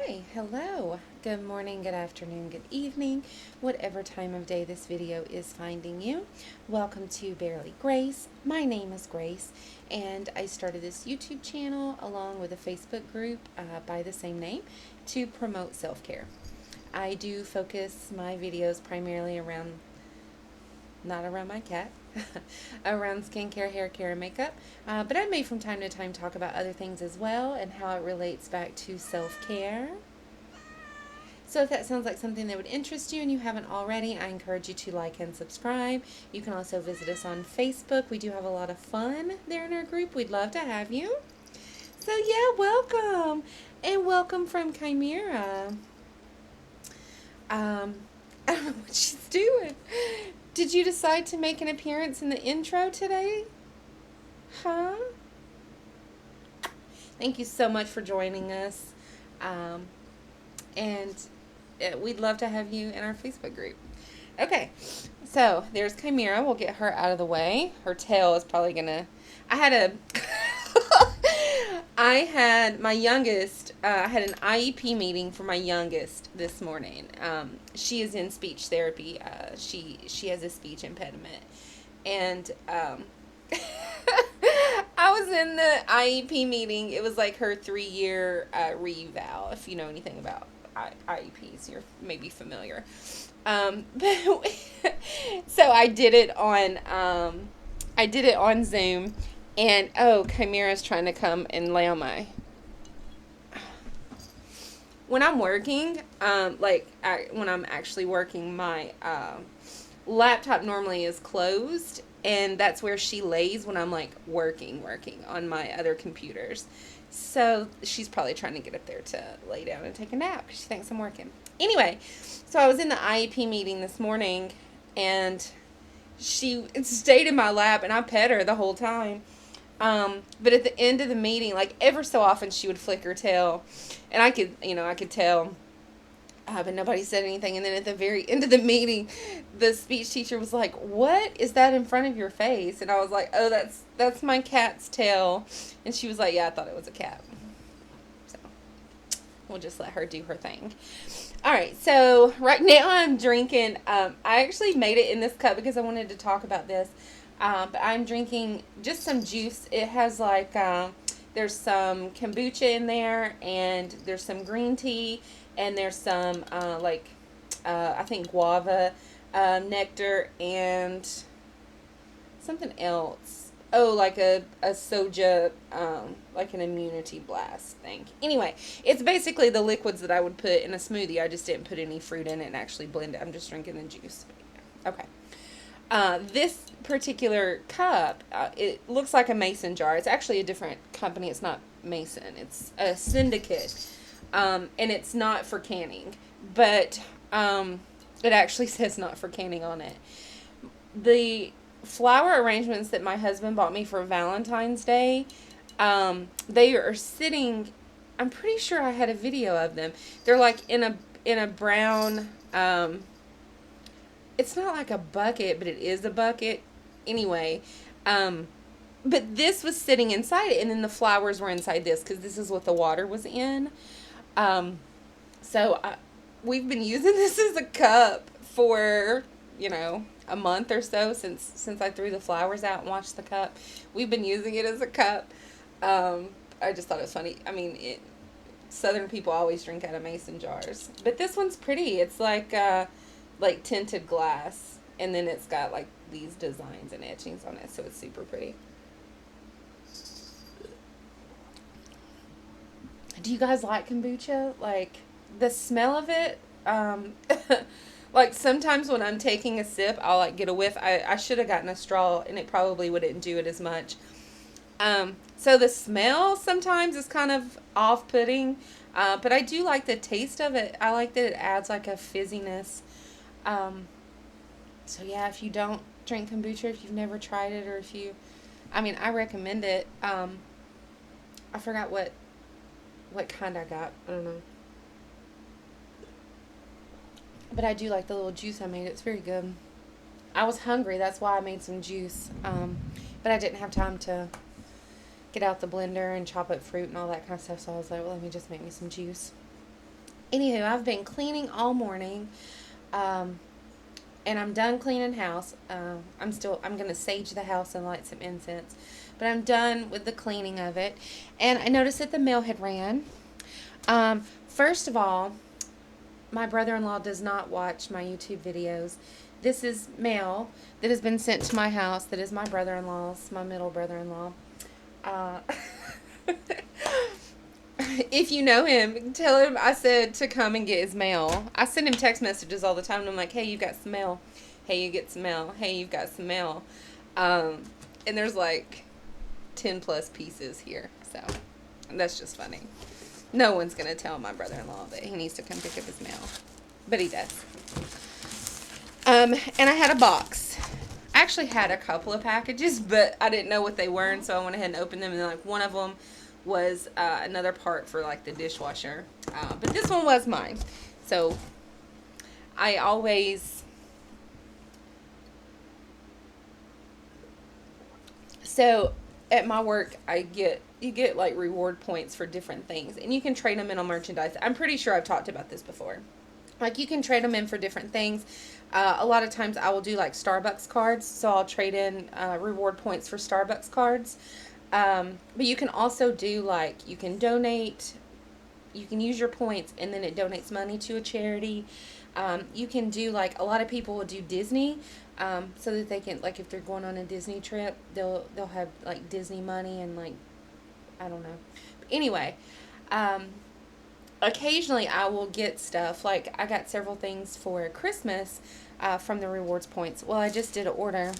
Hi, hello, good morning, good afternoon, good evening, whatever time of day this video is finding you. Welcome to Barely Grace. My name is Grace, and I started this YouTube channel along with a Facebook group by the same name to promote self-care. I do focus my videos primarily around, not around my cat, around skincare, hair care, and makeup. But I may from time to time talk about other things as well and how it relates back to self-care. So if that sounds like something that would interest you and you haven't already, I encourage you to like and subscribe. You can also visit us on Facebook. We do have a lot of fun there in our group. We'd love to have you. So yeah, welcome. And welcome from Chimera. I don't know what she's doing. Did you decide to make an appearance in the intro today? Huh? Thank you so much for joining us. And we'd love to have you in our Facebook group. Okay, so there's Chimera. We'll get her out of the way. Her tail is probably gonna... I had my youngest, I had an IEP meeting for my youngest this morning. She is in speech therapy. She has a speech impediment. And I was in the IEP meeting. It was like her 3-year reval, if you know anything about IEPs. You're maybe familiar. But so I did it on Zoom. And, Chimera's trying to come and lay on my... When I'm working, when I'm actually working, my laptop normally is closed. And that's where she lays when I'm, like, working on my other computers. So she's probably trying to get up there to lay down and take a nap because she thinks I'm working. Anyway, so I was in the IEP meeting this morning, and she stayed in my lap, and I pet her the whole time. But at the end of the meeting, like ever so often, she would flick her tail, and I could tell, but nobody said anything. And then at the very end of the meeting, the speech teacher was like, "What is that in front of your face?" And I was like, "Oh, that's my cat's tail." And she was like, "Yeah, I thought it was a cat." So we'll just let her do her thing. All right, so right now I'm drinking. I actually made it in this cup because I wanted to talk about this. But I'm drinking just some juice. It has like, there's some kombucha in there, and there's some green tea, and there's some, I think guava, nectar, and something else. Oh, like a soja, like an immunity blast thing. Anyway, it's basically the liquids that I would put in a smoothie. I just didn't put any fruit in it and actually blend it. I'm just drinking the juice. Okay. This particular cup, it looks like a mason jar. It's actually a different company. It's not Mason. It's a Syndicate. And it's not for canning. But it actually says not for canning on it. The flower arrangements that my husband bought me for Valentine's Day, they are sitting... I'm pretty sure I had a video of them. They're like in a brown... it's not like a bucket, but it is a bucket. Anyway, but this was sitting inside it, and then the flowers were inside this, because this is what the water was in. We've been using this as a cup for, a month or so since I threw the flowers out and washed the cup. We've been using it as a cup. I just thought it was funny. I mean, Southern people always drink out of mason jars. But this one's pretty. It's like tinted glass, and then it's got like these designs and etchings on it, so it's super pretty. Do you guys like kombucha? Like the smell of it, like sometimes when I'm taking a sip, I'll like get a whiff. I should have gotten a straw, and it probably wouldn't do it as much. So the smell sometimes is kind of off-putting, but I do like the taste of it. I like that it adds like a fizziness. So yeah, if you don't drink kombucha, if you've never tried it, or I recommend it. I forgot what kind I got. I don't know. But I do like the little juice I made. It's very good. I was hungry, that's why I made some juice. But I didn't have time to get out the blender and chop up fruit and all that kind of stuff, so I was like, well, let me just make me some juice. Anywho, I've been cleaning all morning. Um, and I'm done cleaning house. I'm gonna sage the house and light some incense, but I'm done with the cleaning of it. And I noticed that the mail had ran. First of all, my brother-in-law does not watch my YouTube videos. This is mail that has been sent to my house. That is my brother-in-law's, my middle brother-in-law. Uh, if you know him, tell him I said to come and get his mail. I send him text messages all the time, and I'm like, hey, you got some mail. Hey, you get some mail. Hey, you've got some mail. And there's like 10 plus pieces here. So that's just funny. No one's going to tell my brother-in-law that he needs to come pick up his mail. But he does. And I had a box. I actually had a couple of packages, but I didn't know what they were, and so I went ahead and opened them, and like one of them was another part for like the dishwasher. But this one was mine. So I always... So at my work, you get like reward points for different things, and you can trade them in on merchandise. I'm pretty sure I've talked about this before. Like, you can trade them in for different things. A lot of times I will do like Starbucks cards, so I'll trade in reward points for Starbucks cards. But you can also do like, you can donate, you can use your points and then it donates money to a charity. You can do like, a lot of people will do Disney, so that they can, like, if they're going on a Disney trip, they'll have like Disney money and like, I don't know. But anyway, occasionally I will get stuff, like I got several things for Christmas from the rewards points. Well, I just did an order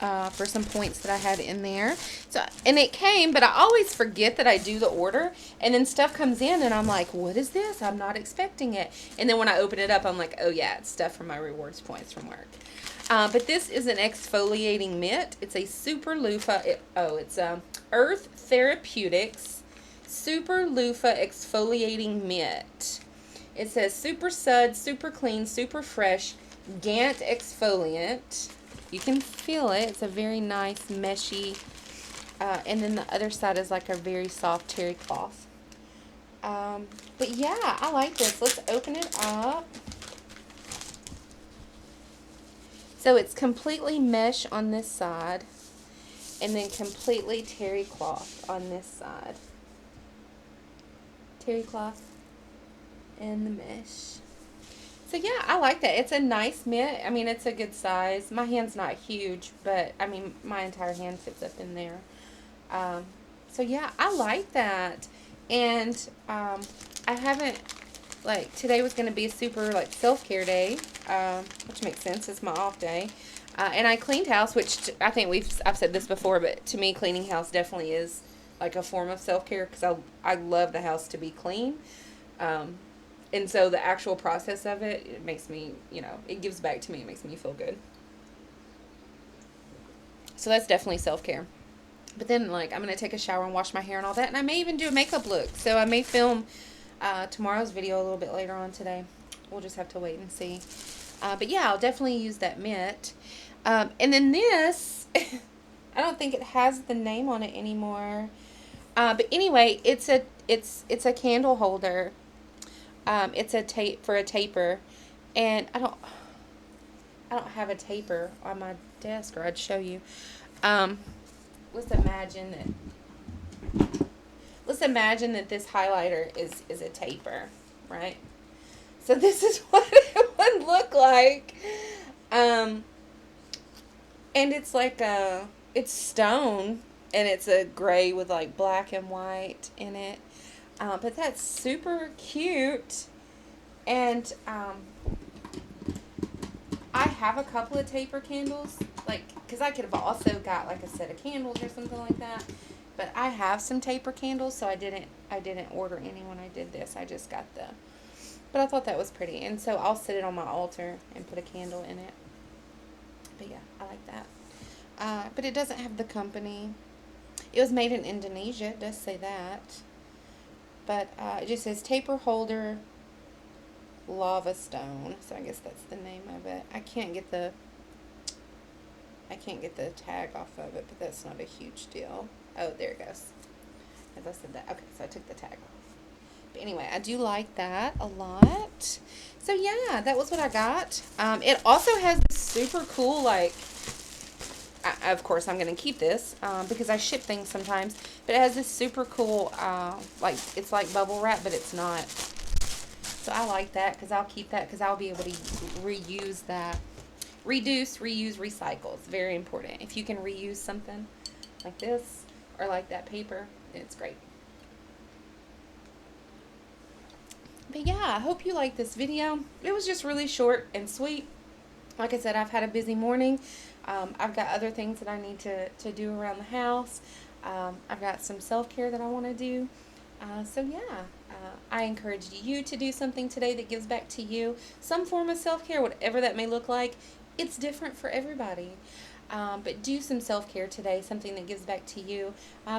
for some points that I had in there. So, and it came, but I always forget that I do the order, and then stuff comes in and I'm like, what is this? I'm not expecting it. And then when I open it up, I'm like, oh yeah, it's stuff from my rewards points from work. But this is an exfoliating mitt. It's a super loofah. It's Earth Therapeutics Super Loofah Exfoliating Mitt. It says super sud, super clean, super fresh, Gant exfoliant. You can feel it. It's a very nice, meshy, and then the other side is like a very soft terry cloth. But yeah, I like this. Let's open it up. So it's completely mesh on this side, and then completely terry cloth on this side. Terry cloth and the mesh. So yeah, I like that. It's a nice mitt. I mean, it's a good size. My hand's not huge, but I mean, my entire hand fits up in there. So yeah, I like that. And I haven't, like, today was going to be a super like self-care day, which makes sense. It's my off day. And I cleaned house, which I think I've said this before, but to me, cleaning house definitely is like a form of self-care, because I love the house to be clean. And so the actual process of it, it makes me, it gives back to me. It makes me feel good. So that's definitely self-care. But then, like, I'm going to take a shower and wash my hair and all that. And I may even do a makeup look. So I may film tomorrow's video a little bit later on today. We'll just have to wait and see. But yeah, I'll definitely use that mitt. And then this, I don't think it has the name on it anymore. But anyway, it's a candle holder. It's a tape for a taper, and I don't have a taper on my desk, or I'd show you. Let's imagine that this highlighter is a taper, right? So this is what it would look like. And it's like it's stone, and it's a gray with like black and white in it. But that's super cute. And I have a couple of taper candles, like, because I could have also got like a set of candles or something like that. But I have some taper candles, so I didn't order any when I did this. I just got but I thought that was pretty. And so I'll set it on my altar and put a candle in it. But yeah, I like that. But it doesn't have the company. It was made in Indonesia. It does say that. But it just says taper holder lava stone. So I guess that's the name of it. I can't get the tag off of it, but that's not a huge deal. Oh, there it goes. As I said that. Okay, so I took the tag off. But anyway, I do like that a lot. So yeah, that was what I got. It also has this super cool, like, of course I'm going to keep this because I ship things sometimes, but it has this super cool, like, it's like bubble wrap, but it's not. So I like that because I'll keep that because I'll be able to reuse that. Reduce, reuse, recycle. It's very important. If you can reuse something like this or like that paper, it's great. But yeah, I hope you liked this video. It was just really short and sweet. Like I said, I've had a busy morning. I've got other things that I need to do around the house. I've got some self-care that I want to do. So yeah, I encourage you to do something today that gives back to you. Some form of self-care, whatever that may look like. It's different for everybody. But do some self-care today, something that gives back to you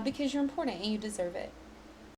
because you're important and you deserve it.